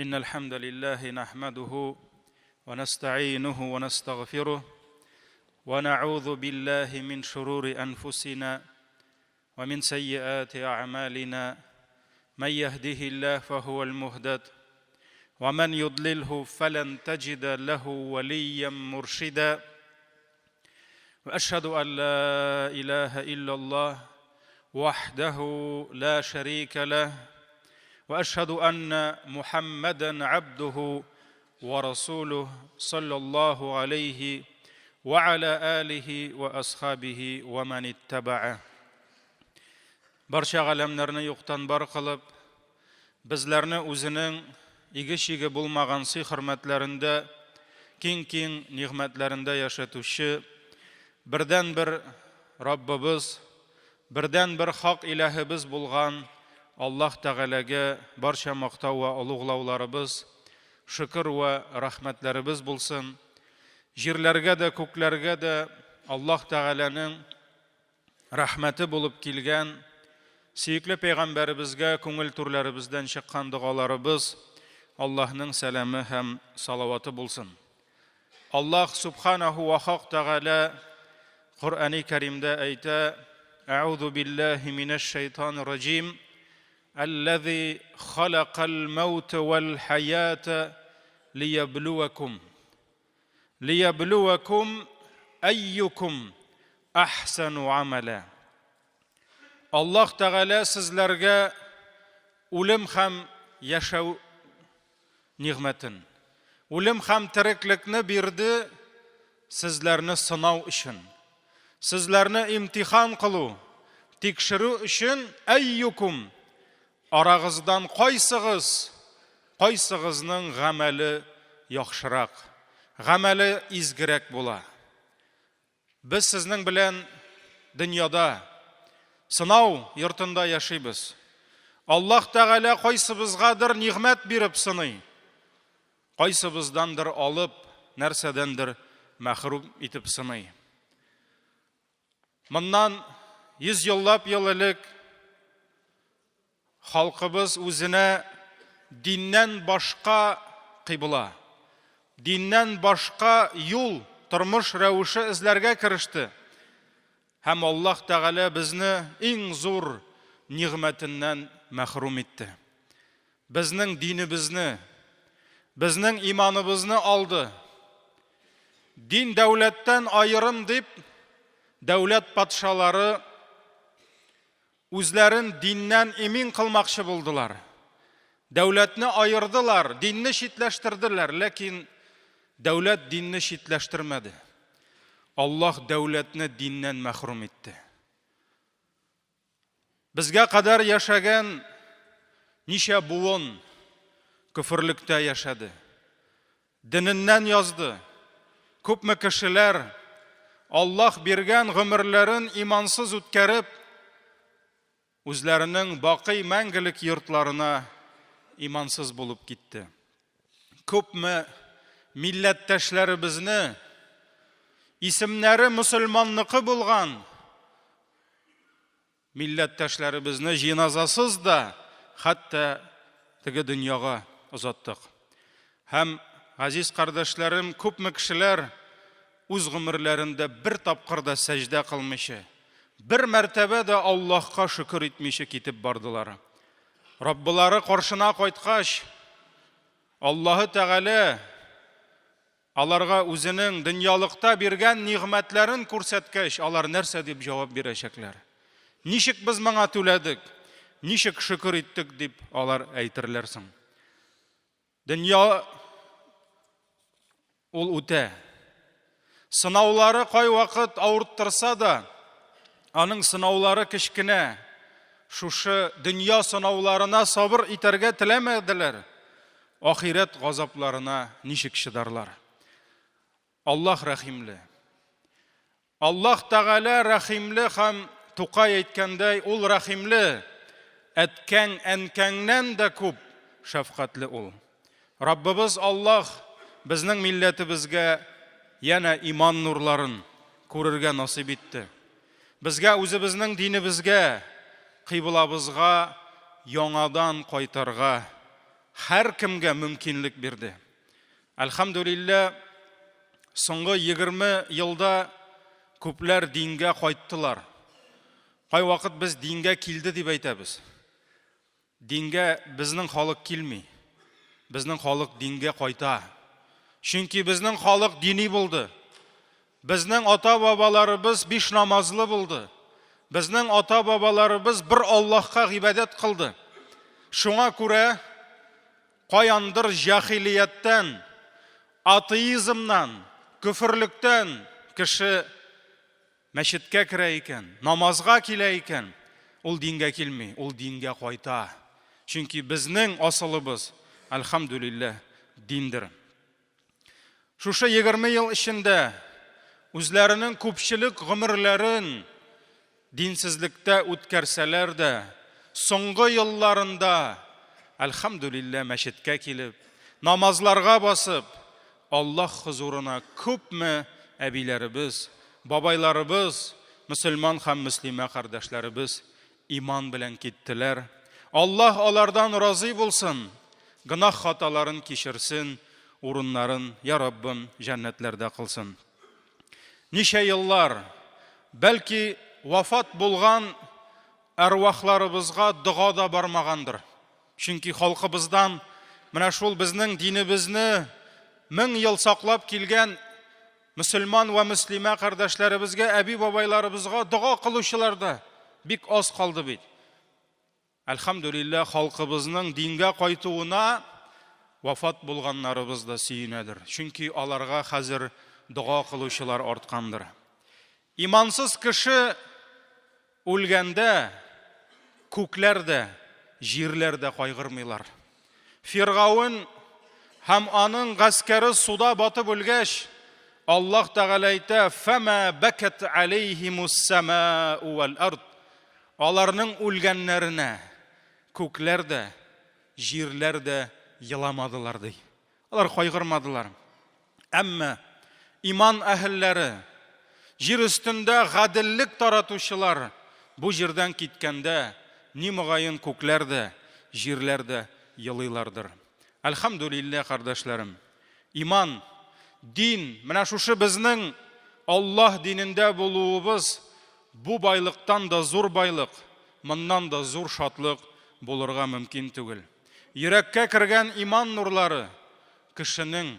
إن الحمد لله نحمده ونستعينه ونستغفره ونعوذ بالله من شرور أنفسنا ومن سيئات أعمالنا من يهده الله فهو المهتد ومن يضلله فلن تجد له وليا مرشدا وأشهد أن لا إله إلا الله وحده لا شريك له وأشهد أن محمدًا عبده ورسوله صلى الله عليه وعلى آله وأصحابه ومن اتبعه. Barcha alamlarni yo'qdan bar qilib, bizlarni o'zining igi-shigi bo'lmagan hurmatlarida, keng ne'matlarida yashatuvchi birdan bir Rabbimiz, birdan bir haq ilahimiz bo'lgan Allah Teala'ga barcha maqtov va ulug'lovlarimiz, shukr va rahmatlarimiz bo'lsin. Yerlarga da, ko'klarga da Allah Teala'ning rahmati bo'lib kelgan suyukli payg'ambarimizga ko'ngil turlarimizdan chiqqan duolarimiz, Allohning salami ham salavati bo'lsin. Allah subhanahu va taala Qur'oni Karimda ayta: "A'udhu billahi minash shaytonir rojim. الذي خلق الموت والحياة ليبلوكم أيكم أحسن عملا." Allah Teala sizlarga o'lim ham yashov ne'matin, o'lim ham tiriklikni berdi sizlarni sinov uchun, sizlarni imtihon qiluv, tekshiruv uchun ayyukum Arag'izdan qaysig'izning g'amali yaxshiroq, g'amali izgirak bo'la. Biz sizning bilan dunyoda sinov yurtida yashaymiz. Alloh Teala qaysibizgadir ne'mat berib sinay, qaysibizdandir olib, narsadandir mahrum etib sinay. Bundan 100 yillab yillik xalqimiz o'zini dindan boshqa qibla, dindan boshqa yo'l, turmush ravishi izlarga kirishdi. Ham Alloh Teala bizni eng zo'r ne'matidan mahrum etdi. Bizning dinimizni, bizning iymonimizni oldi. Din davlatdan ayrim deb davlat podsholari o'zlarin dindan emin qilmoqchi bo'ldilar. Davlatni ayirdilar, dinni chetlashtirdilar, lekin davlat dinni chetlashtirmadi. Alloh davlatni dindan mahrum etdi. Bizga qadar yashagan nisha buvon kufrlikda yashadi. Dinindən yozdi. Ko'pmi kishilar Alloh bergan g'umrlarin imonsiz o'tkazib, o'zlarining boqiy mangilik yurtlarına imonsiz bo'lib ketdi. Ko'pmi millatdoshlarimizni ismlari musulmonniki bo'lgan millatdoshlarimizni jinozasiz da hatto tigi dunyoga uzatdik. Ham aziz qardoshlarım, ko'pmi kishilar o'z g'umrlarida bir topqirda sajda qilmishi, bir martaba da Allohga shukr etmishi ketib bordilar. Robbilari qarshina qaytqach, Alloh Teala alarga o'zining dunyolikda bergan ne'matlarini ko'rsatgach, ular narsa deb javob berishaklar. Nishik biz menga to'ladik, nishik shukr etdik deb ular aytirlarsin. Dunyo ul o'ta. Sinovlari qo'y vaqt avurtirsa da, aning sinovlari kichkina. Shu dunyo sinovlarına sabr etarga tilamadilar. Oxirat g'azoblarına nishik shidarlar. Allah rahimli. Alloh Teala rahimli ham To'qay aytganday, ul rahimli. Atkan ankangdan da ko'p shafqatli ul. Rabbimiz Alloh bizning millatimizga yana iymon nurlarin ko'rarga nasib etdi. Bizga o'zimizning dinimizga, qiblabizga yangadan qaytarga һәр кемгә мөмкинлек бирде. Әлхамдулилля, соңгы 20 елда күпләр дингә кайттылар. Кай вакыт без дингә килде дип әйтәбез. Дингә безнең халык килми. Безнең халык дингә кайта. Чөнки безнең халык дини булды. Безнең ата-бабаларыбыз 5 намазлы булды. Безнең ата-бабаларыбыз бер Аллаһка гыйбадәт кылды. Шуңа күрә каяндыр җахилияттән, атеизмнан, күфрлектән кеше мәчеткә керә икән, намазга килә икән, ул дингә килми, ул дингә кайта. Чөнки безнең асылыбыз, әлхамдулилля, диндер. Шушы 20 ел эчендә үзләренең күпчелек гомерләрен динсезлектә үткәрсәләр дә, соңгы елларында, әлхамдулилля, мәчеткә килеп, намазларга басып, Аллаһ хузурына күпме әбиләребез, бабайларыбыз, мөселман һәм мөслимә кардәшләребез иман белән киттеләр. Аллаһ алардан разый булсын, гынах хаталарын кичерсен, урыннарын, я Раббым, җәннәтләрдә кылсын. Ничә еллар, бәлки вафат булган әрвахларыбызга дуга да бармагандыр. Чөнки халкыбыздан менә шул безнең динебезне 1000 ел саклап килгән мөселман ва мөслимә кардәшләребезгә, әби бабайларыбызга дуга кылучылар да бик аз калды бит. Әлхамдулилля, халкыбызның дингә кайтуына вафат булганнарыбыз да сөенәдер. Чөнки аларга хәзер дуга кылучылар арткандыр. Имансыз кеше үлгәндә күкләр дә, җирләр дә кайгырмыйлар. Фиргавын һәм аның гаскәре суда батып үлгәч, Аллаһ Тәгалә әйтә: "Фама бакат алейхимус самау вал ард". Аларның үлгәннәренә күкләр дә, җирләр дә еламадылар ди. Алар кайгырмадылар. Әмма иман әһелләре, җир өстендә гаделлек таратучылар бу җирдән киткәндә, ни мөгаен күкләр дә, җирләр дә елыйлардыр. Әлхамдулилля, кардәшләрем, иман, дин, менә шушы безнең Аллаһ динендә булуыбыз бу байлыктан да зур байлык, моннан да зур шатлык булырга мөмкин түгел. Йөрәккә кергән иман нурлары кешенең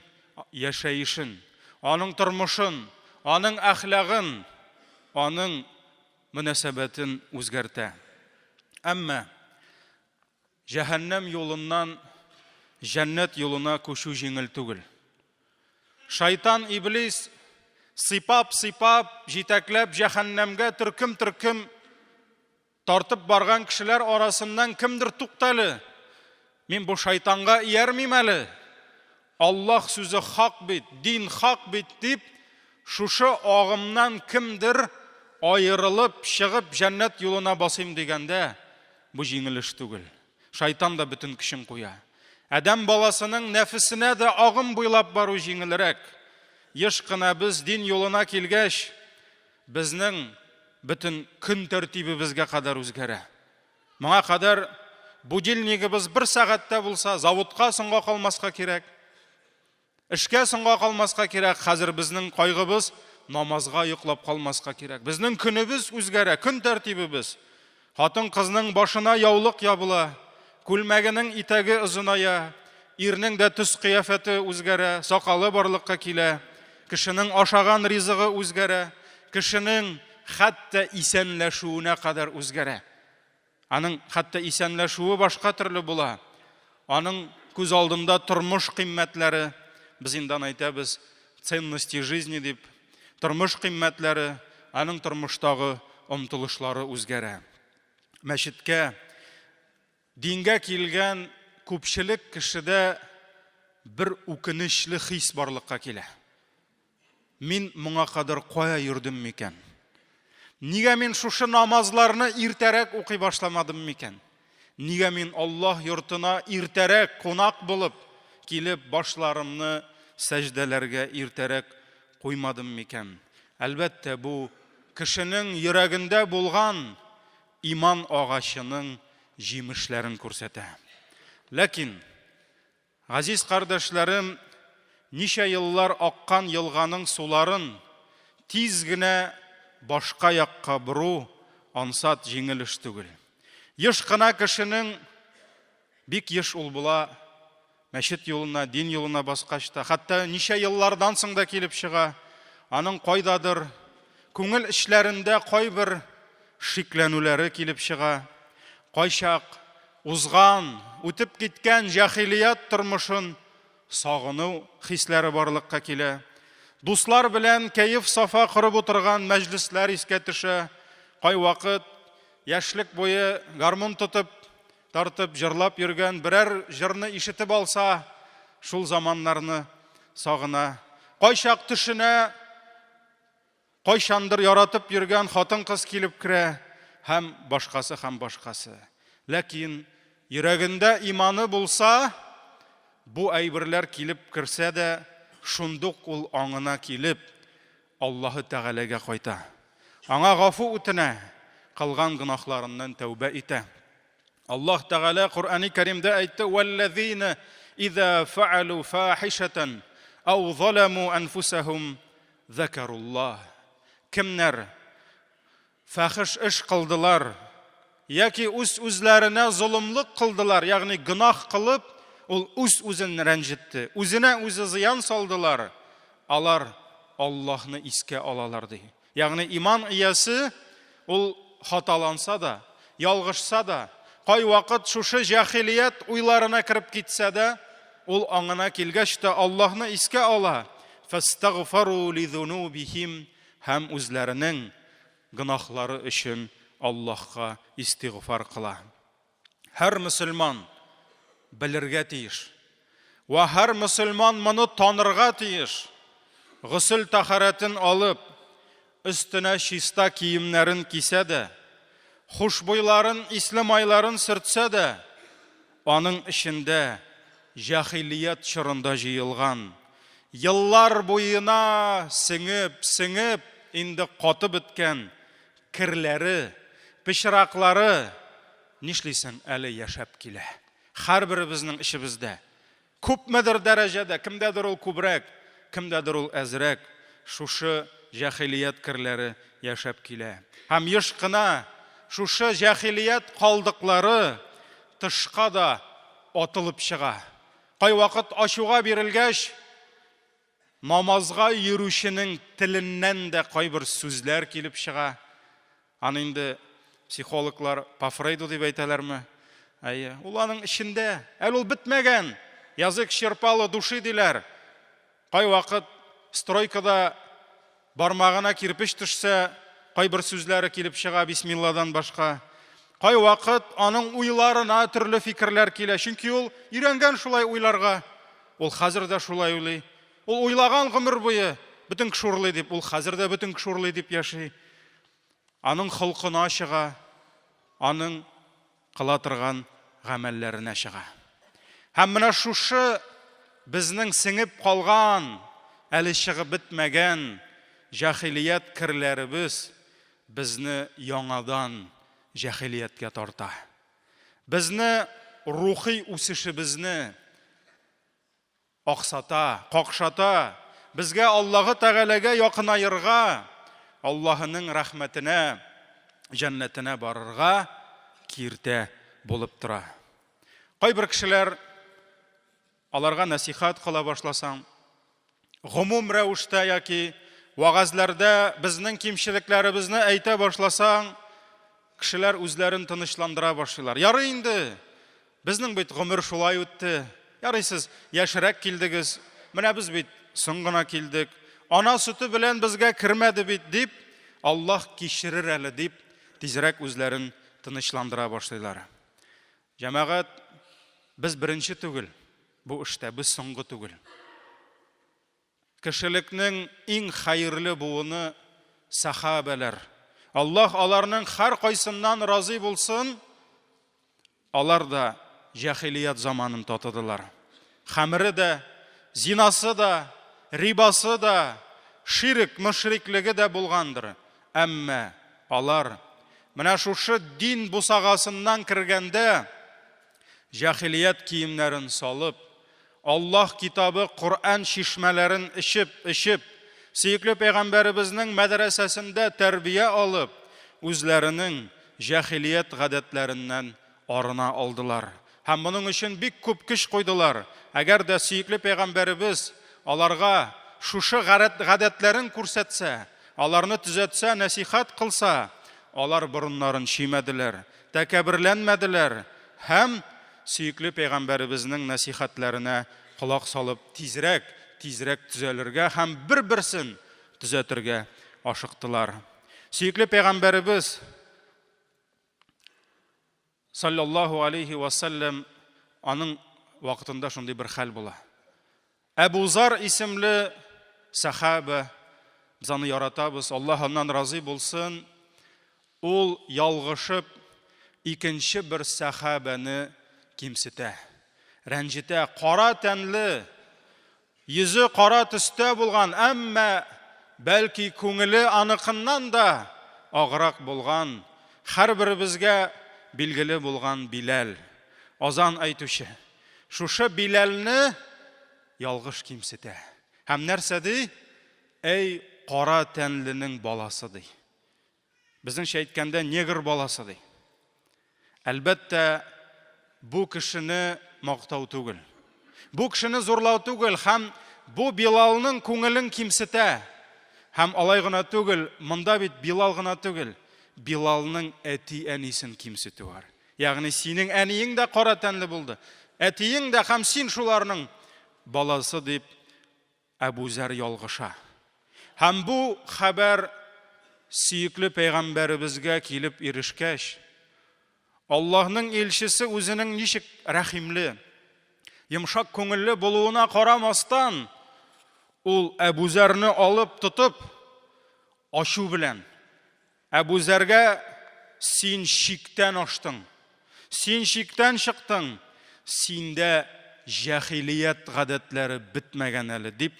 яшәешен, аның тормышын, аның әхлагын, аның мөнәсәбәтен үзгәртә. Әмма җәһәннәм юлыннан җәннәт юлына күчү җиңел түгел. Шайтан, иблис сыйпап, җитәкләп җәһәннәмгә төркем тартып барган кешеләр арасыннан кемдер тукталы. Мин бу шайтанга иярмим әле. Аллаһ сүзе хак бит, дин хак бит дип, шушы агымнан кемдер айырылып, чыгып җәннәт юлына басыйм дигәндә, бу җиңел эш түгел. Шайтан да бөтен көчен куя. Адам баласының нәфесенә дә агым буйлап бару җиңелрәк. Еш кына без дин юлына килгәч, безнең бөтен көн тәртибебезгә кадәр үзгәрә. Моңа кадәр будильнигыбыз 1 сәгатьтә булса, заводка соңга калмаска кирәк. Эшкә соңга калмаска кирәк. Хәзер безнең кайгыбыз намазга йоклап калмаска кирәк. Безнең көнебез үзгәрә, көн тәртибебез. Хатын кызның башына яулык ябыла, күлмәгенең итәге озыная, ирнең дә төс кыяфәте үзгәрә, сакалы барлыкка килә, кешенең ашаган ризыгы үзгәрә, кешенең хәтта исәнләшүенә кадәр үзгәрә. Аның хәтта исәнләшүе башка төрле була. Аның күз алдында тормыш кыйммәтләре, без индан әйтәбез, ценности жизни дип, тормыш кыйммәтләре, аның тормыштагы омтылышлары үзгәрә. Мәчеткә, дингә килгән күпчелек кешедә бер үкенечле хис барлыкка килә. Мин моңа кадәр кая йөрдем микән? Нигә мин шушы намазларны иртәрәк укый башламадым микән? Нигә мин Аллаһ йортына иртәрәк кунак булып килеп башларымны сәҗдәләргә иртәрәк куймадым микән? Әлбәттә, бу кешенең йөрәгендә булган иман агачының җимешләрен күрсәтә. Ләкин Газиз кардәшләрем, ничә еллар аккан елганың суларын тиз генә башка якка буру ансат җиңел эш түгел. Еш кына кешенең бик еш ул була мәчет юлына, дин юлына баскачта, хәтта ничә еллардан соң да килеп чыга, аның кайдадыр күңел эшләрендә кайбер шикләнүләре килеп чыга, кайчак узган, үтеп киткән җахилият тормышын сагыну хисләре барлыкка килә. Дуслар белән кәеф сафа кырып утырган мәҗлесләр искә төшә. Кай вакыт яшьлек буе гармун тотып, тартып, җырлап йөргән берәр җырны ишетеп алса, шул заманнарны сагына. Кайчак төшенә кайчандыр яратып йөргән хатын-кыз килеп керә, һәм башкасы. Ләкин йөрәгендә иманы булса, бу әйберләр килеп керсә дә, шундук ул аңына килеп, Аллаһы Тәгаләгә кайта. Аңа гафу үтенә, кылган гынахларыннан тәүбә итә. Аллаһ Тәгалә Куръани Кәримдә әйтте: "Валлазина иза фаалу фахишатан ау заламу анфусахум закаруллаһ." Кемнәр фахиш эш кылдылар, яки үзләренә зулымлык кылдылар, ягъни гынах кылып, ул үзен рәнҗетте, үзенә үзе зыян салдылар, алар Аллаһны искә алалар ди. Ягъни иман иясе ул хаталанса да, ялгышса да, кай вакыт шушы җахилият уйларына кирип китсә дә, ул аңына килгәч тә Аллаһны искә ала. Фастагфару лизунубихим, һәм үзләренең гынахлары өчен Аллаһка истигъфар кыла. Һәр мөселман белергә тиеш. Ва һәр мөселман моны танырга тиеш. Гысыл тахаратын алып, өстенә чиста киемнәрен кисә дә, хушбуйларын, ислемайларын сөртсә дә, аның эчендә җахилият чорында җыелган, еллар буена сеңеп, инде катып беткән кирләре, пычраклары нишлисең әле яшәп килә. Һәрберебезнең ишебездә күпмедер дәрәҗәдә, кемдәдер ул күбрәк, кемдәдер ул әзрәк, шушы җахилият кирләре яшәп килә. Һәм еш кына шушы җахилият калдыклары тышка да атылып чыга. Кай вакыт ачуга бирелгәч, намазга йөрүченең теленнән дә кайбер сүзләр килеп чыга. Аны инде психологлар Пафрейду дип әйтәләрме? Ул аның эчендә, әле ул бетмәгән, язык черпалы души диләр. Кай вакыт стройкада бармагына кирпеч төшсә, кайбер сүзләре килеп чыга бисмилладан башка. Кай вакыт аның уйларына төрле фикерләр килә, чөнки ул өйрәнгән шулай уйларга. Ул хәзер дә шулай уйлый. Ул уйлаган гомер буе бөтен кеше урлый дип, ул хәзер дә бөтен кеше урлый дип яши. Аның холкына чыга, аның кыла торган гамәлләренә чыга. Һәм менә шушы безнең сеңеп калган, әле чыгып бетмәгән җахилият кирләребез безне яңадан җахилияткә тарта. Безне рухи үсешебезне аксата, какшата, безгә Аллаһы Тәгаләгә якынайырга, Аллаһының рәхмәтенә, җәннәтенә барырга киртә булып тора. Кайбер кешеләр аларга насихат кыла башласаң, гомум рәвештә яки вагазларда безнең кимчелекләребезне әйтә башласаң, кешеләр үзләрен тынычландыра башлыйлар. Ярый инде, безнең бит гомер шулай үтте. Ярый, сез яшәрәк килдегез, менә без бит соң гына килдек. Ана сөте белән безгә кирмәде бит дип, Аллаһ кичерер әле дип, тизрәк үзләрен тынычландыра башлыйлар. Җәмәгать, без беренче түгел, бу эштә без соңгы түгел. Кешелекнең иң хәерле буыны сахабалар. Аллаһ аларның һәр кайсыннан разый булсын, алар да җахилият заманын татыдылар. Хәмре дә, зинасы да, рибасы да, ширк, мөшриклеге дә булгандыр. Әмма алар менә шушы дин бусагасыннан кергәндә җахилият киемнәрен салып, Аллаһ китабы Коръән шишмәләрен ичеп, сөекле пәйгамбәребезнең мәдрәсәсендә тәрбия алып, үзләренең җаһилият гадәтләреннән арына алдылар. Һәм моның өчен бик күп көч куйдылар. Әгәр дә сөекле пәйгамбәребез аларга шушы гадәтләрен күрсәтсә, аларны төзәтсә, насихат кылса, алар борыннарын шимәделәр, тәкәбберләнмәделәр һәм сөекле пәйгамбәребезнең насихатларына колак салып тизрәк төзәлергә һәм бер-берсен төзәтергә ашыктылар. Сөекле пәйгамбәребез саллаллаху алейхи ва саллям аның вакытында шундый бер хәл була. Әбу Зар исемле сахаба, без аны яратабыз, Аллаһ аннан разый булсын, ул ялгышып икенче бер сахабаны кимсетә, рәнҗетә, кара тәнле, йөзе кара төстә булган, әмма бәлки күңеле аныкыннан да аграк булган, һәрберебезгә билгеле булган Билал, азан әйтүче. Шушы Билалны ялгыш кимсетә. Һәм нәрсә ди? Әй кара тәнленең баласы ди. Безнеңчә әйткәндә негр баласы ди. Әлбәттә, бу кешене мактау түгел. Бу кешене зурлау түгел, һәм бу Билалның күңелен кимсетә. Һәм алай гына түгел, монда бит Билал гына түгел, Билалның әти-әнисен кимсетү бар. Ягъни синең әниең дә кара тәнле булды. Әтиең дә һәм син шуларның баласы дип Әбу Зар ялгыша. Һәм бу хәбәр сөекле пәйгамбәребезгә килеп ирешкәч, Аллаһның илчесе үзенең ничек рәхимле, йомшак күңелле булуына карамастан, ул Әбу Зарны алып тотып, ашу белән Әбу Зарга син шиктән аштың, син шиктән чыктың, синдә җаһилият гадәтләре бетмәгән әле дип,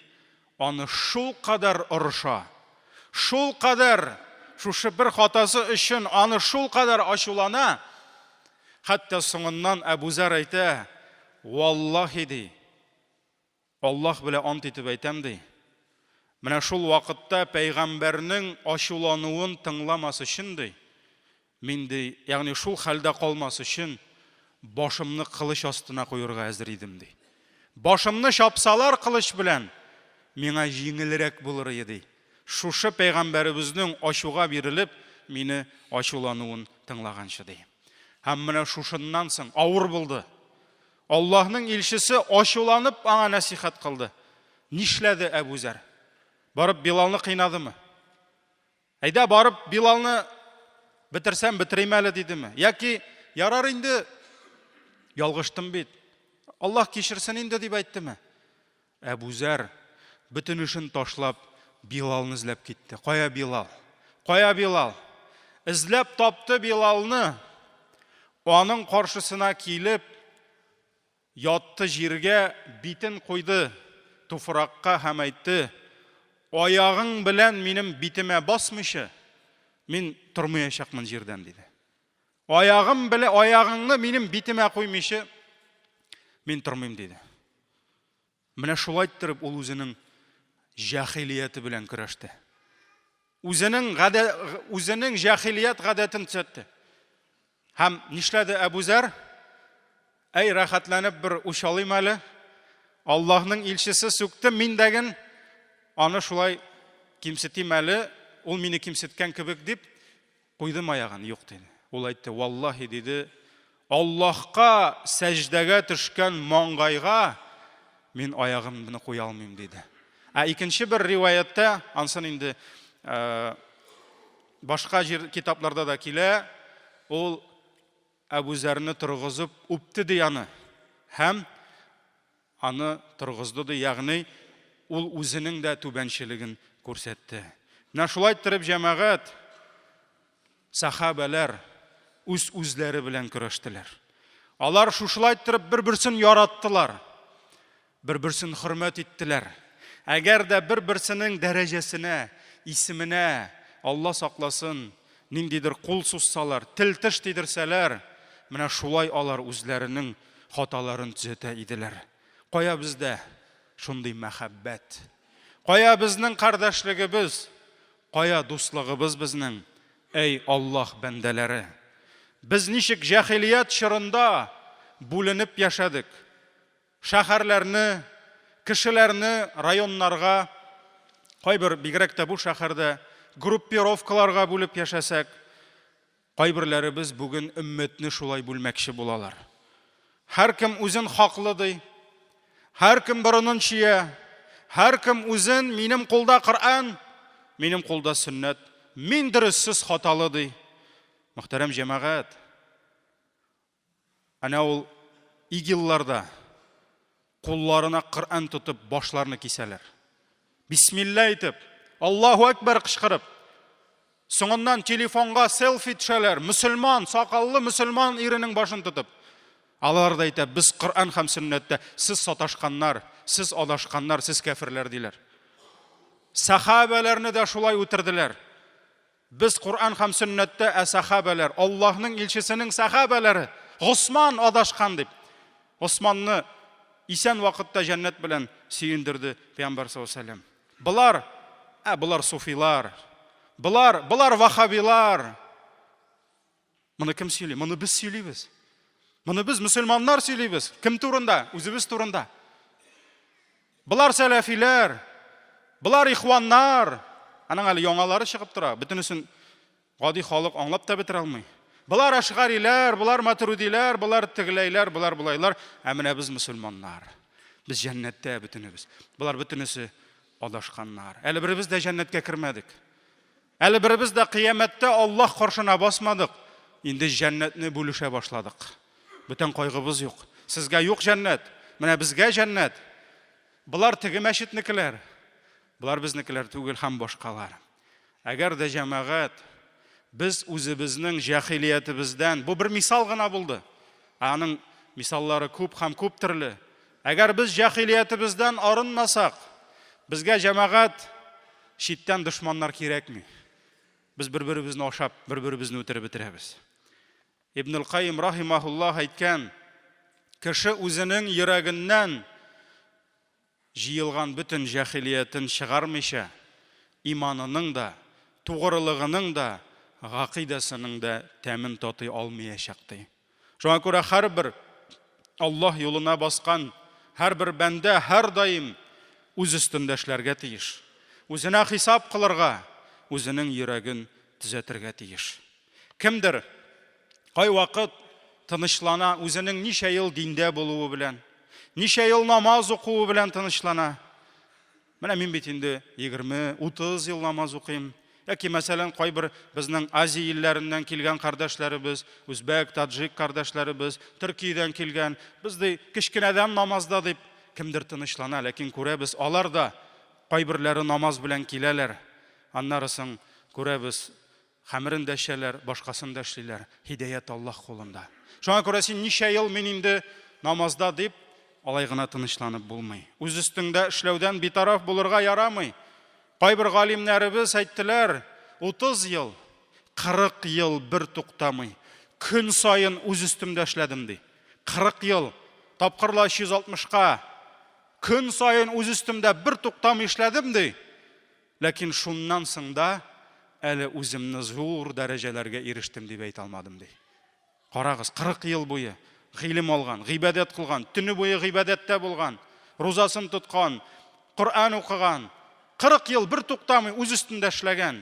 аны шул кадәр орыша, шул кадәр шушы бер хатасы өчен аны шул кадәр ачулана, хәтта соңыннан Әбу Зар әйтә: "Валлаһи ди, Аллаһ белән ант итеп әйтәм ди, менә шул вакытта пәйгамбәрнең ачулануын тыңламас өчен ди, мин ди, ягъни шул хәлдә калмас өчен башымны кылыч астына куярга әзер идем ди. Башымны чапсалар кылыч белән, миңа җиңелрәк булыр иде. Шушы пәйгамбәребезнең ачуга бирелеп, мине ачулануын тыңлаганчы ди. Һәм менә шушыннан соң авыр булды. Аллаһның илчесе ачуланып аңа насихат кылды. Нишләде Әбу Зар? Барып Билалны кыйнадымы? Әйдә барып Билалны битерсәм битерим әле дидеме? Яки ярар инде, ялгыштым бит, Аллаһ кичерсен инде дип әйттеме? Әбу Зар бөтен эшен ташлап Билалны эзләп китте. Кая Билал? Кая Билал? Эзләп тапты Билалны. Аның каршысына килеп, ятты җиргә, битен куйды туфракка һәм әйтте: "Аягың белән минем битемә басмыйча, мин тормаячакмын җирдән" диде. "Аягым белән аягыңны минем битемә куймыйча, мин тормыйм" диде. Менә шулай иттереп ул үзенең җаһилияте белән көрәште. Үзенең җаһилият гадәтен төзәтте. Һәм нишләде Әбу Зар? Әй, рәхәтләнеп бер учалыйм әле. Аллаһның илчесе сүкте, мин дәген аны шулай кимсетим әле, ул мине кимсеткән кебек дип куйдым аягын. Юк диде. Ул әйтте: "Валлаһи" диде, "Аллаһка сәҗдәгә төшкән маңгайга мин аягымны куя алмыйм" диде. Икенче бер риваяттә, ансын инде башка китапларда да килә, ул Әбу Зарны торгызып үпте ди аны. Һәм аны торгызды ди, ягъни ул үзенең дә түбәнчелеген күрсәтте. Менә шулай итеп җәмәгать, сахабалар үз-үзләре белән көрәштеләр. Алар шушылай итеп бер-берсен яраттылар, бер-берсен хөрмәт иттеләр. Әгәр дә бер-берсенең дәрәҗәсенә, исеменә, Алла сакласын, ниндидер кул суссалар, тел-теш тидерсәләр, менә шулай алар үзләренең хаталарын төзәтә иделәр. Кая бездә шундый мәхәббәт? Кая безнең кардәшлегебез? Кая дуслыгыбыз безнең? Эй Аллаһ бәндәләре! Без ничек җаһилият чорында бүленеп яшәдек? Шәһәрләрне, кешеләрне районнарга, кайбер бигрәк тә бу шәһәрдә группировкаларга бүлеп яшәсәк, кайберләребез бүген өмметне шулай бүлмәкче булалар. Һәркем үзен хаклы ди, һәркем борынын чия, һәркем үзен минем кулда Коръан, минем кулда сөннәт, мин дөресез хаталы ди. Мөхтәрәм җәмәгать, ана ул игилларда кулларына Коръан тотып башларны кисәләр. Бисмилла әйтеп, Аллаһу әкбәр кычкырып, соңыннан телефонга селфи төшәләр, мөселман, сакаллы мөселман иренең башын тотып. Алар да әйтә, без Коръан һәм сөннәттә, сез саташканнар, сез адашканнар, сез кафирләр диләр. Сахабаларны да шулай үтерделәр. Biz Kur'an һәм сөннәттә сахабалар, Аллаһның илчесенең сахабалары, Госман адашкан дип. Госманны исән вакытта җәннәт белән сөендерде Пәйгамбәр саллаллаһу алейһи ва сәллям. Булар суфилар, булар вахабилар. Моны кем сөйли? Моны без сөйлибез. Моны без мөселманнар сөйлибез. Кем турында? Үзебез турында. Булар сәләфиләр, булар ихваннар. Аның әле яңалары чыгып тора. Бөтенесен гади халык аңлап та бетерә алмый. Булар ашгариләр, булар матуридиләр, булар тигеләйләр, булар булайлар. Менә без мөселманнар. Без җәннәттә бөтенебез. Булар бөтенесе адашканнар. Әле беребез дә җәннәткә кермәдек. Әле беребез дә кыямәттә Аллаһ каршына басмадык. Инде җәннәтне бүлешә башладык. Бүтән кайгыбыз юк. Сезгә юк җәннәт, менә безгә җәннәт. Булар теге мәчетнекеләр. Булар безнекеләр түгел һәм башкалар. Әгәр дә җәмәгать biz үзебезнең җаһилиятебездән, бу бер мисал гына булды. Аның мисаллары күп һәм күп төрле. Әгәр без җаһилиятебездән арынмасак, безгә җәмәгать читтән дошманнар кирәкми. Без бер-беребезне ашап, бер-беребезне үтереп бетерәбез. Ибн Кайим рахимаһуллаһ әйткән, кеше үзенең йөрәгеннән җыелган бөтен җаһилиятен чыгармыйча, иманының да, тугрылыгының да, гакыйдасының да тәмен татый алмаячак ди. Шуңа күрә һәрбер Аллаһ юлына баскан һәрбер бәндә һәр даим үз өстендә эшләргә тиеш. Үзенә хисап кылырга, үзенең йөрәген төзәтергә тиеш. Кемдер кай вакыт тынычлана, үзенең ничә ел диндә булуы белән, ничә ел намаз укуы белән тынычлана. Менә мин бит инде 20-30 ел намаз укыйм. Яки мәсәлән кайбер безнең Азия илләреннән килгән кардәшләребез, үзбәк, таҗик кардәшләребез, Төркиядән килгән, без ди кичкенәдән намазда дип кемдер тынычлана, ләкин күрәбез, алар да кайберләре намаз белән киләләр. Аннарысын күрәбез, хәмерен дә эшләләр, башкасын да эшлиләр. Һидаят Аллаһ кулында. Шуңа күрә син ничә ел мин инде намазда дип алай гына тынычланып булмый. Үз өстеңдә эшләүдән битараф булырга ярамый. Кайбер галимнәребез әйттеләр, 30 ел, 40 ел бер туктамый. Көн сайын үз өстемдә эшләдем ди. 40 ел, тапкырла 160-ка. Көн сайын үз өстемдә бер туктамый эшләдем ди. Ләкин шуннан соң да әле үземне зур дәрәҗәләргә ирештем дип әйтә алмадым ди. Карагыз, 40 ел буе гыйлем алган, гыйбадәт кылган, төне буе гыйбадәттә булган, розасын тоткан, Коръан укыган, 40 ел бер туктамый үз өстендә эшләгән.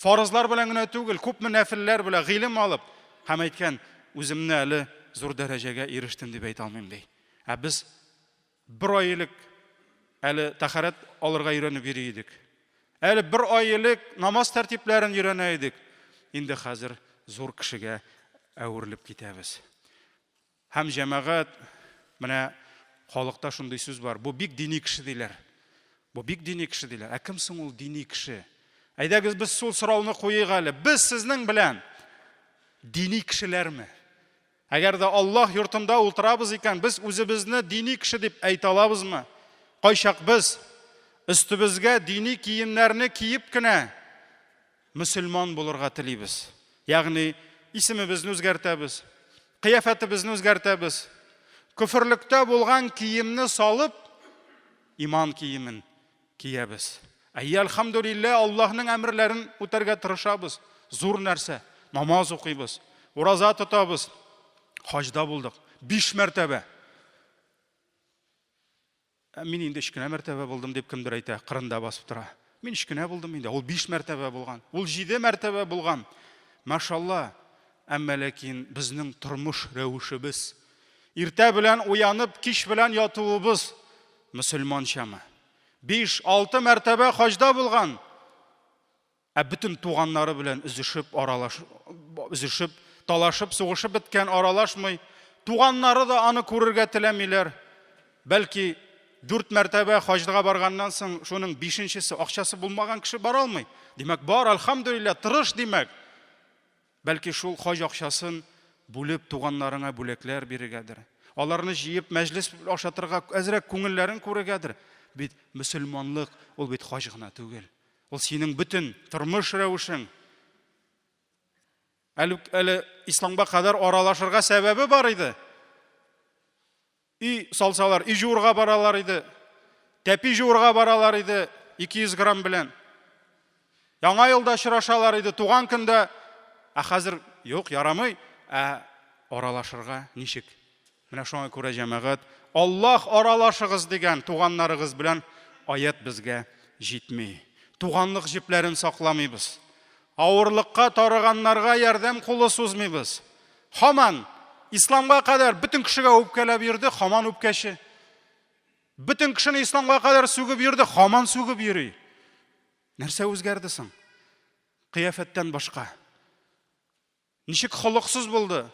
Фарызлар белән генә түгел, күпме нәфилләр белән гыйлем алып, һәм әйткән, үземне әле зур дәрәҗәгә ирештем дип әйтә алмыйм ди. Без бер айлык әле тахарат алырга өйрәнеп йөри идек. Әле бер айлык намаз тәртипләрен өйрәнә идек. Инде хәзер зур кешегә әверелеп китәбез. Һәм җәмәгать, менә халыкта шундый сүз бар. Бу бик дини кеше диләр. Бу бик дини кеше диләр. Кем соң ул дини кеше? Әйдәгез без сул сорауны куйыйк әле. Без сезнең белән дини кешеләрме? Әгәр дә Аллаһ йортында утырабыз икән, без үзебезне дини кеше дип әйтә алабызмы? Кайчак без өстебезгә дини киемнәрне киеп кенә мөселман булырга телибез. Ягъни исемебезне үзгәртәбез, кыяфәтебезне үзгәртәбез, Күферлектә булган киемне салып, иман киемен киябез. Әлхамдулилла, Аллаһның әмерләрен үтәргә тырышабыз. Зур нәрсә. Намаз укыйбыз, ураза тотабыз. Хаҗда булдык 5 мәртәбә. Мин инде 2 мәртәбә булдым дип кемдер әйтә, кырында басып тора. Мин 2 булдым инде, ул 5 мәртәбә булган. Ул 7 мәртәбә булган. Машалла. Әмма ләкин безнең тормыш рәвешебез, иртә белән уянып, кич белән ятуыбыз мөселманчамы? 5-6 мәртәбә хаҗда булган. Бөтен туганнары белән үзешеп, талашып, сугышып биткән, аралашмый. Туганнары да аны күрергә теләмиләр. Бәлки 4 мәртәбә хаҗга барганнан соң шуның 5-нчесе акчасы булмаган кеше бара алмый. Димәк, бар, әлхамдулилла, тырыш димәк. Бәлки шул хаҗ акчасын бүлеп туганнарына бүләкләр бирергәдер. Аларны җыеп мәҗлес ашатырга әзрәк күңелләрен күрергәдер. Бит мөселманлык ул бит хаҗ гына түгел. Ул синең бөтен тормыш рәвешең. Әле исламга кадәр аралашырга сәбәбе бар иде. И салсалар, и жуырга баралар иде. Тәпи жуырга баралар иде 200 грамм белән. Яңа елда очрашалар иде, туган көндә. Хәзер юк, ярамый. Аралашырга ничек? Менә шуңа күрә җәмәгать, Аллаһ аралашыгыз дигән туганнарыгыз белән аят безгә җитми. Туганлык җипләрен сакламыйбыз. Авырлыкка тарыганнарга ярдәм кулы сузмыйбыз. Хаман исламга кадәр бөтен кешегә үпкәләп йөрде, хаман үпкәче. Бөтен кешене исламга кадәр сүгеп йөрде, хаман сүгеп йөри. Нәрсә үзгәрде соң? Кыяфәттән башка. Ничек холыксыз булды?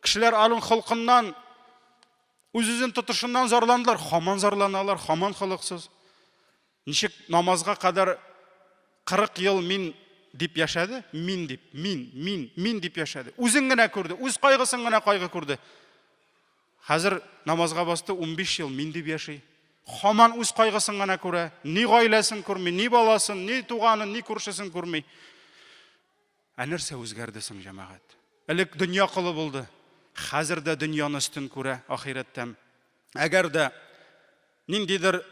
Кешеләр алын холкыннан, үзен тотышыннан зарландылар, хаман зарланалар, хаман холыксыз. Ничек намазга кадәр 40 ел мин дип яшәде, мин дип яшәде. Үзен генә күрде, үз кайгысын гына кайгы күрде. Хәзер намазга басты 15 ел мин дип яши. Хаман үз кайгысын гына күрә, ни гаиләсен күрми, ни баласын, ни туганын, ни күршесен күрми. Нәрсә үзгәрде соң җәмәгать? Элек дөнья кылы булды. Хәзер дә дөньяны өстен күрә ахирәттән. Әгәр дә ниндидер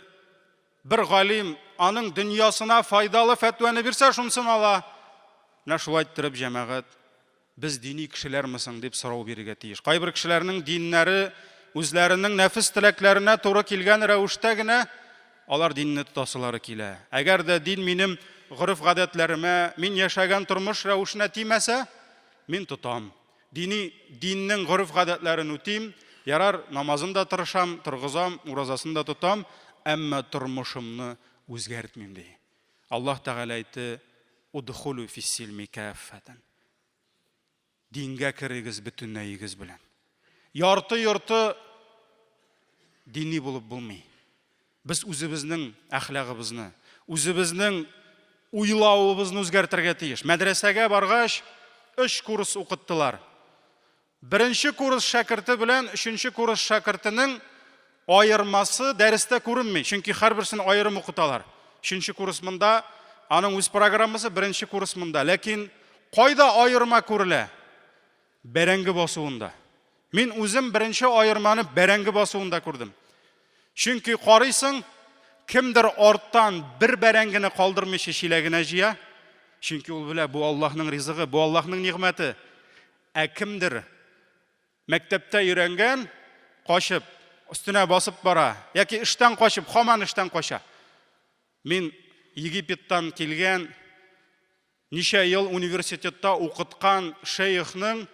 бер галим аның дөньясына файдалы фәтвәне бирсә, шунысын ала. Менә шулай иттереп җәмәгать, без дини кешеләрмесең дип сорау бирергә тиеш. Кайбер кешеләрнең диннәре үзләренең нәфес теләкләренә туры килгән рәвештә генә алар динне тотасылары килә. Әгәр дә дин минем гореф-гадәтләремә, мин яшәгән тормыш рәвешенә тимәсә, мин тотам. Диннең гореф-гадәтләрен үтим, ярар, намазын да тырышам, торгызам, уразасын да тотам, әмма тормышымны үзгәртмим ди. Аллаһ Тәгалә әйтте: "Удхулу фис-силми каффатан." Дингә кирегез бөтенләйгез белән. Ярты-йорты дини булып булмый. Без үзебезнең әхлагыбызны, үзебезнең уйлавыбызны үзгәртергә тиеш. Мәдрәсәгә баргач 3 курс укыттылар. Беренче курс шәкерте белән 3нче курс шәкертенең айырмасы дәрестә күренми, чөнки һәрберсен айырым укыталар. 3нче курс монда, аның үз программасы, 1нче курс монда. Ләкин кайда айырма күрелә? Бәрәңге басуында. Мин үзем 1нче айырманы бәрәңге басуында күрдем. Чөнки карыйсың, кемдер арттан бер бәрәңгене калдырмыйча чиләгенә җыя. Чөнки ул белә, бу Аллаһның ризыгы, бу Аллаһның нигъмәте. Кемдер мәктәптә өйрәнгән, качып, өстенә басып бара, яки эштән качып, хаман эштән кача. Мин Египеттан килгән, ничә ел университетта укыткан шейхның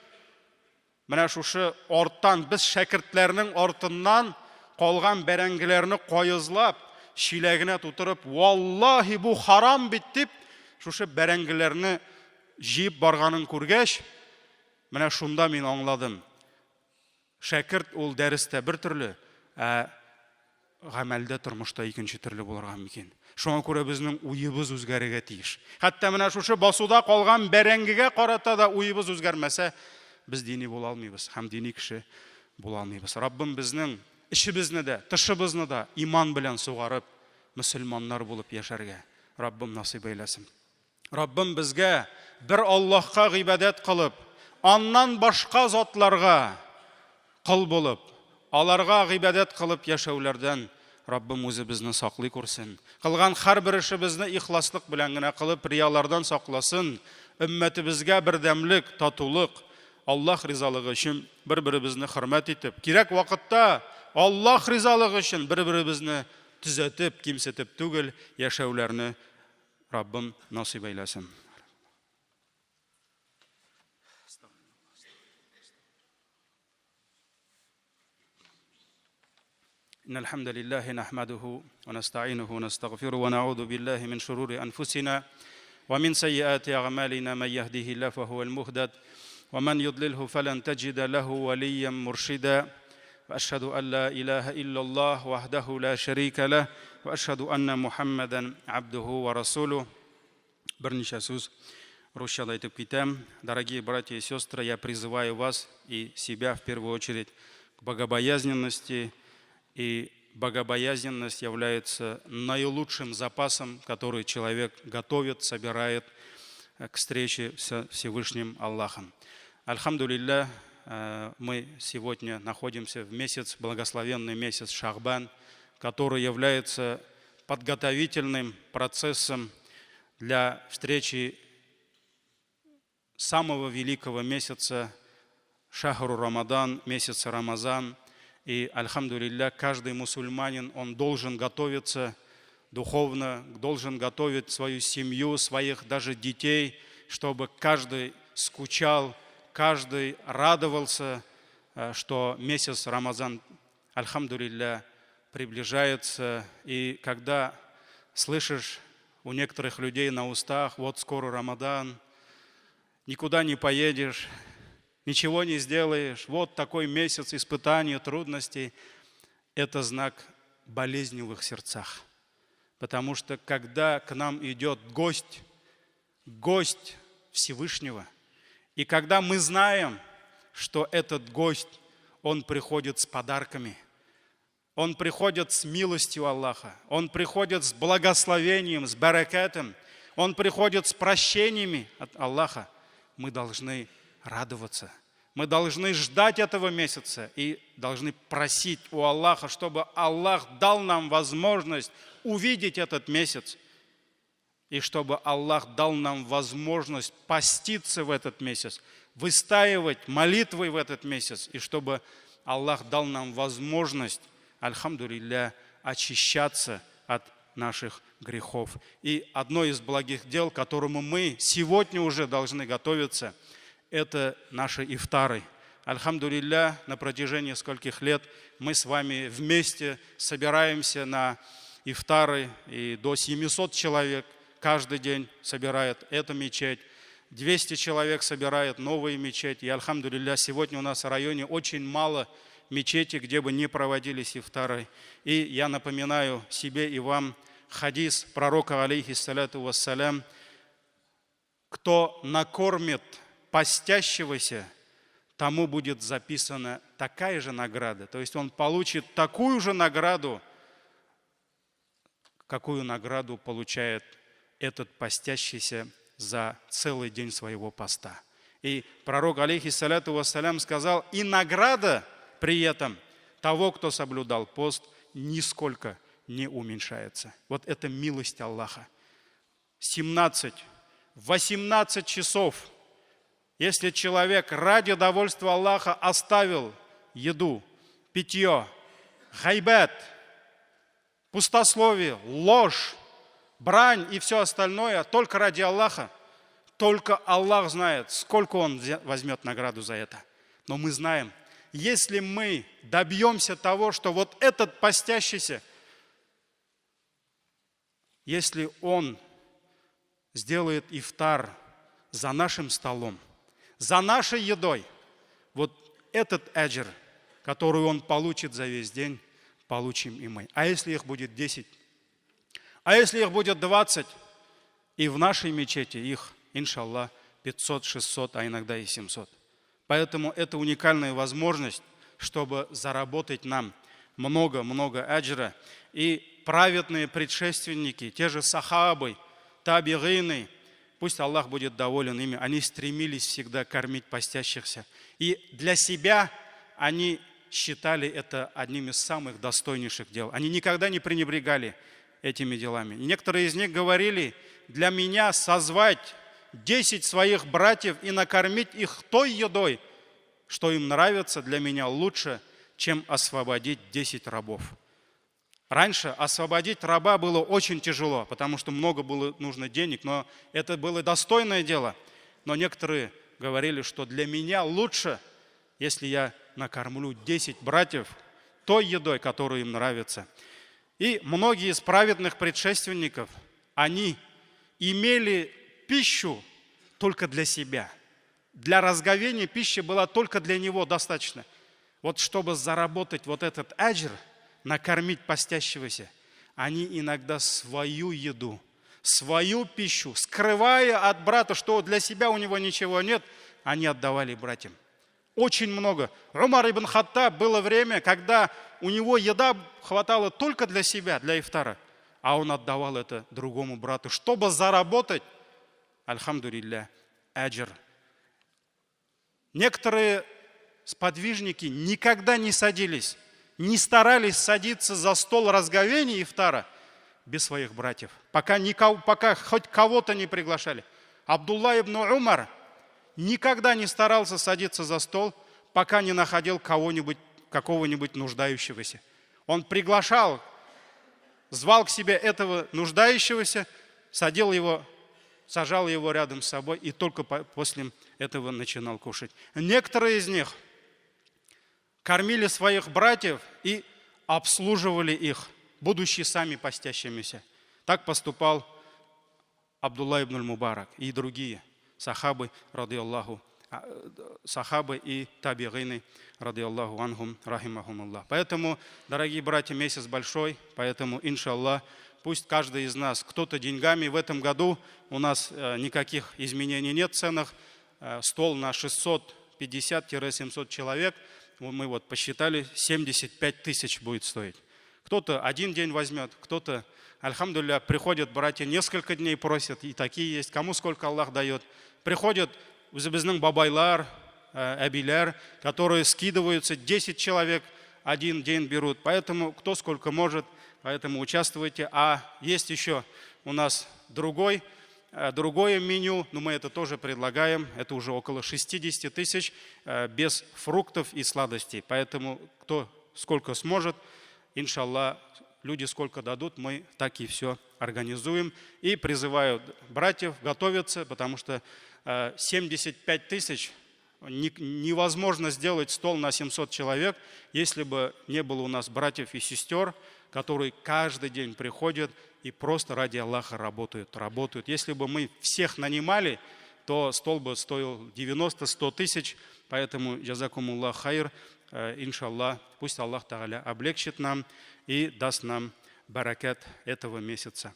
менә шушы арттан, без шәкертләрнең артыннан калган бәрәңгеләрне кайызлап, чиләгенә тутырып, "Валлаһи, бу харам бит" дип, шушы бәрәңгеләрне җыеп барганын күргәч, менә шунда мин аңладым. Шәкерт ул дәрестә бер төрле, гамәлдә, тормышта икенче төрле булырга мөмкин. Шуңа күрә безнең уебыз үзгәрергә тиеш. Хәтта менә шушы басуда калган бәрәңгегә карата да уебыз үзгәрмәсә, без дини була алмыйбыз, һәм дини кеше була алмыйбыз. Раббым безнең ишебезне дә, тышыбызны да иман белән сугарып, мөселманнар булып яшәргә Раббым насыйп әйләсен. Раббым безгә бер Аллаһка гыйбадәт кылып, аннан башка затларга кыл булып, аларга гыйбадат кылып яшәүләрдән Раббым үзе безне саклый күрсен. Кылган һәрбер эшебезне ихласлык белән генә кылып, риялардан сакласын. Өммәтебезгә бердәмлек, татулык, Аллаһ ризалыгы өчен бер-беребезне хөрмәт итеп, кирәк вакытта Аллаһ ризалыгы өчен бер-беребезне төзәтеп, кимсетеп түгел, яшәүләрне Раббым насыйп әйләсен. إن الحمد لله نحمده ونستعينه ونستغفره ونعوذ بالله من شرور أنفسنا ومن سيئات أعمالنا من يهده الله فهو المهتد ومن يضلله فلن تجد له وليا مرشدا وأشهد أن لا إله إلا الله وحده لا شريك له وأشهد أن محمدا عبده ورسوله. Берничә сүз русчада әйтеп китәм. Дорогие братья и сестры, я призываю вас и себя в первую очередь к богобоязненности. И богобоязненность является наилучшим запасом, который человек готовит, собирает к встрече с Всевышним Аллахом. Альхамдулилля, мы сегодня находимся в месяц, благословенный месяц Шахбан, который является подготовительным процессом для встречи самого великого месяца Шахру Рамадан, месяца Рамазан. И, альхамдулилля, каждый мусульманин, он должен готовиться духовно, должен готовить свою семью, своих даже детей, чтобы каждый скучал, каждый радовался, что месяц Рамазан, альхамдулилля, приближается. И когда слышишь у некоторых людей на устах: вот скоро Рамадан, никуда не поедешь, ничего не сделаешь, вот такой месяц испытаний, трудностей, это знак болезни в их сердцах. Потому что когда к нам идет гость Всевышнего, и когда мы знаем, что этот гость, он приходит с подарками, он приходит с милостью Аллаха, он приходит с благословением, с баракатом, он приходит с прощениями от Аллаха, мы должны радоваться. Мы должны ждать этого месяца и должны просить у Аллаха, чтобы Аллах дал нам возможность увидеть этот месяц. И чтобы Аллах дал нам возможность поститься в этот месяц, выстаивать молитвы в этот месяц. И чтобы Аллах дал нам возможность, альхамдулилля, очищаться от наших грехов. И одно из благих дел, к которому мы сегодня уже должны готовиться, это наши ифтары. Альхамдулилля, на протяжении скольких лет мы с вами вместе собираемся на ифтары, и до 700 человек каждый день собирает эту мечеть. 200 человек собирает новые мечети. И, альхамдулилля, сегодня у нас в районе очень мало мечетей, где бы не проводились ифтары. И я напоминаю себе и вам хадис пророка, алейхиссаляту вассалям: кто накормит постящегося, тому будет записана такая же награда. То есть он получит такую же награду, какую награду получает этот постящийся за целый день своего поста. И пророк, алейхиссаляту вассалям, сказал: и награда при этом того, кто соблюдал пост, нисколько не уменьшается. Вот это милость Аллаха. 18 часов, если человек ради довольства Аллаха оставил еду, питье, гайбат, пустословие, ложь, брань и все остальное только ради Аллаха, только Аллах знает, сколько Он возьмет награду за это. Но мы знаем, если мы добьемся того, что вот этот постящийся, если он сделает ифтар за нашим столом, за нашей едой, вот этот аджр, который он получит за весь день, получим и мы. А если их будет 10? А если их будет 20? И в нашей мечети их, иншаллах, 500, 600, а иногда и 700. Поэтому это уникальная возможность, чтобы заработать нам много-много аджра. И праведные предшественники, те же сахабы, табигины, пусть Аллах будет доволен ими, они стремились всегда кормить постящихся. И для себя они считали это одним из самых достойнейших дел. Они никогда не пренебрегали этими делами. И некоторые из них говорили: для меня созвать 10 своих братьев и накормить их той едой, что им нравится, для меня лучше, чем освободить 10 рабов. Раньше освободить раба было очень тяжело, потому что много было нужно денег, но это было достойное дело. Но некоторые говорили, что для меня лучше, если я накормлю 10 братьев той едой, которая им нравится. И многие из праведных предшественников, они имели пищу только для себя. Для разговения пища была только для него достаточно. Вот чтобы заработать вот этот аджр, накормить постящегося, они иногда свою еду, свою пищу, скрывая от брата, что для себя у него ничего нет, они отдавали братьям. Очень много. Умар ибн Хаттаб было время, когда у него еда хватало только для себя, для ифтара, а он отдавал это другому брату, чтобы заработать, альхамдулилля, аджр. Некоторые сподвижники никогда не садились, не старались садиться за стол разговения ифтара без своих братьев, пока хоть кого-то не приглашали. Абдулла ибн Умар никогда не старался садиться за стол, пока не находил какого-нибудь нуждающегося. Он приглашал, звал к себе этого нуждающегося, сажал его рядом с собой и только после этого начинал кушать. Некоторые из них кормили своих братьев и обслуживали их, будучи сами постящимися. Так поступал Абдулла ибн Мубарак и другие сахабы, сахабы и табигины, радиаллаху анхум, рахимахумуллах. Поэтому, дорогие братья, месяц большой, поэтому, иншаллах, пусть каждый из нас, кто-то деньгами, в этом году у нас никаких изменений нет в ценах, стол на 650-700 человек, мы вот посчитали, 75 тысяч будет стоить. Кто-то один день возьмет, кто-то, альхамдулилля, приходят братья, несколько дней просят, и такие есть, кому сколько Аллах дает. Приходят bizning бабайлар, әбилер, которые скидываются, 10 человек один день берут, поэтому кто сколько может, поэтому участвуйте. А есть еще у нас другое меню, но мы это тоже предлагаем, это уже около 60 тысяч без фруктов и сладостей, поэтому кто сколько сможет, иншаллах, люди сколько дадут, мы так и все организуем. И призываю братьев готовиться, потому что 75 тысяч невозможно сделать стол на 700 человек, если бы не было у нас братьев и сестер, которые каждый день приходят и просто ради Аллаха работают. Если бы мы всех нанимали, то стол бы стоил 90-100 тысяч, поэтому джазакумуллах хайр, иншаллах, пусть Аллах Тааля облегчит нам и даст нам баракат этого месяца.